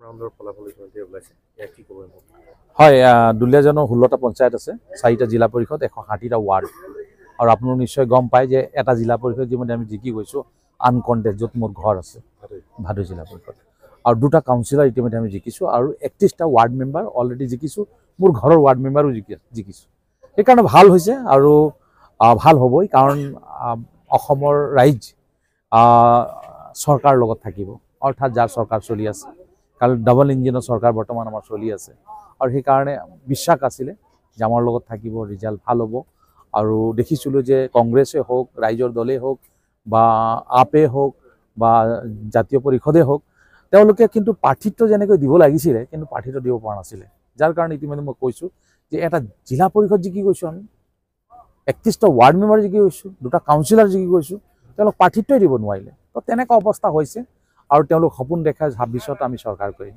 ৰাউণ্ডৰ ফলাফল ইতিমধ্যে ওলাইছে ইয়াক কি ক'ব? হয়, দুলীয়াজানৰ 16টা পঞ্চায়ত আছে, 4টা জিলা পৰিষদ, 160টা ৱাৰ্ড। আৰু আপোনালোক নিশ্চয় গম পায় যে এটা জিলা পৰিষদ যিমান আমি জিকি গৈছোঁ আনকণ্টেষ্ট, য'ত মোৰ ঘৰ আছে ভাদৈ জিলা পৰিষদ। আৰু 2টা কাউন্সিলৰ ইতিমধ্যে আমি জিকিছোঁ আৰু 31টা ৱাৰ্ড মেম্বাৰ অলৰেডি জিকিছোঁ। মোৰ ঘৰৰ ৱাৰ্ড মেম্বাৰো জিকিছোঁ। সেইকাৰণে ভাল হৈছে আৰু ভাল হ'বই, কাৰণ অসমৰ ৰাইজ চৰকাৰৰ লগত থাকিব, অৰ্থাৎ যাৰ চৰকাৰ চলি আছে। কাৰণ ডাবল ইঞ্জিনৰ চৰকাৰ বৰ্তমান আমাৰ চলি আছে আৰু সেইকাৰণে বিশ্বাস আছিলে যে আমাৰ লগত থাকিব, ৰিজাল্ট ভাল হ'ব। আৰু দেখিছিলোঁ যে কংগ্ৰেছে হওক, ৰাইজৰ দলেই হওক বা আপে হওক বা জাতীয় পৰিষদে হওক, তেওঁলোকে কিন্তু প্ৰাৰ্থিত্ব যেনেকৈ দিব লাগিছিলে কিন্তু প্ৰাৰ্থিত্ব দিব পৰা নাছিলে। যাৰ কাৰণে ইতিমধ্যে মই কৈছোঁ যে এটা জিলা পৰিষদ জিকি গৈছোঁ আমি, 31টা ৱাৰ্ড মেম্বাৰ জিকি গৈছোঁ, 2টা কাউন্সিলৰ জিকি গৈছোঁ, তেওঁলোক প্ৰাৰ্থিত্বই দিব নোৱাৰিলে। তো তেনেকুৱা অৱস্থা হৈছে আৰু তেওঁলোক সপোন দেখাই 26ত আমি চৰকাৰ কৰিম।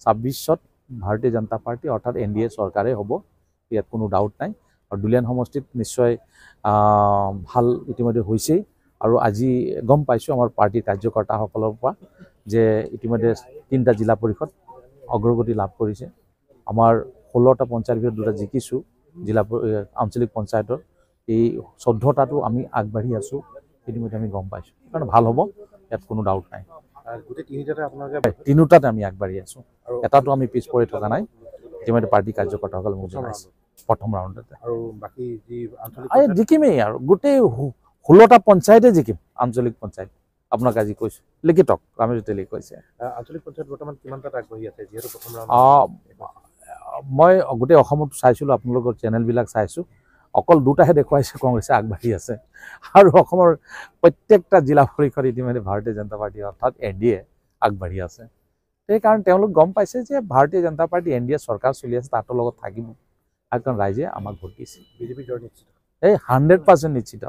26ত ভাৰতীয় জনতা পাৰ্টি অৰ্থাৎ NDA চৰকাৰে হ'ব, ইয়াত কোনো ডাউট নাই। আৰু দুলীয়ান সমষ্টিত নিশ্চয় ভাল ইতিমধ্যে হৈছেই। আৰু আজি গম পাইছোঁ আমাৰ পাৰ্টিৰ কাৰ্যকৰ্তাসকলৰ পৰা যে ইতিমধ্যে 3টা জিলা পৰিষদ অগ্ৰগতি লাভ কৰিছে। আমাৰ 16টা পঞ্চায়তৰ ভিতৰত 2টা জিকিছোঁ, আঞ্চলিক পঞ্চায়তৰ। এই 14টাতো আমি আগবাঢ়ি আছোঁ, ইতিমধ্যে আমি গম পাইছোঁ। সেইকাৰণে ভাল হ'ব, ইয়াত কোনো ডাউট নাই। তিনিওটাতে আমি আগবাঢ়ি আছোঁ, এটাতো আমি পিছ পৰি থকা নাই। ইতিমধ্যে পাৰ্টি কাৰ্যকৰ্তাসকলে মোক জনাইছে প্ৰথম ৰাউণ্ডতে। আৰু বাকী যি জিকিমেই আৰু গোটেই 16টা পঞ্চায়তে জিকিম। আঞ্চলিক পঞ্চায়ত আপোনাক আজি কৈছোঁ, লিখিতক আমি তেলি কৈছে। আঞ্চলিক পঞ্চায়ত বৰ্তমান কিমানটাত আগবাঢ়ি আছে যিহেতু প্ৰথম ৰাউণ্ড? মই গোটেই অসমত চাইছিলোঁ, আপোনালোকৰ চেনেলবিলাক চাইছোঁ, অকল 2টাহে দেখুৱাইছে কংগ্ৰেছে আগবাঢ়ি আছে। আৰু অসমৰ প্ৰত্যেকটা জিলা পৰিষদ ইতিমধ্যে ভাৰতীয় জনতা পাৰ্টি অৰ্থাৎ NDA আগবাঢ়ি আছে। সেইকাৰণে তেওঁলোক গম পাইছে যে ভাৰতীয় জনতা পাৰ্টি NDA চৰকাৰ চলি আছে, তাহাঁতৰ লগত থাকিব। কাৰণ ৰাইজে আমাক ভোট দিছে। বিজেপি জয় নিশ্চিত? 100% নিশ্চিত।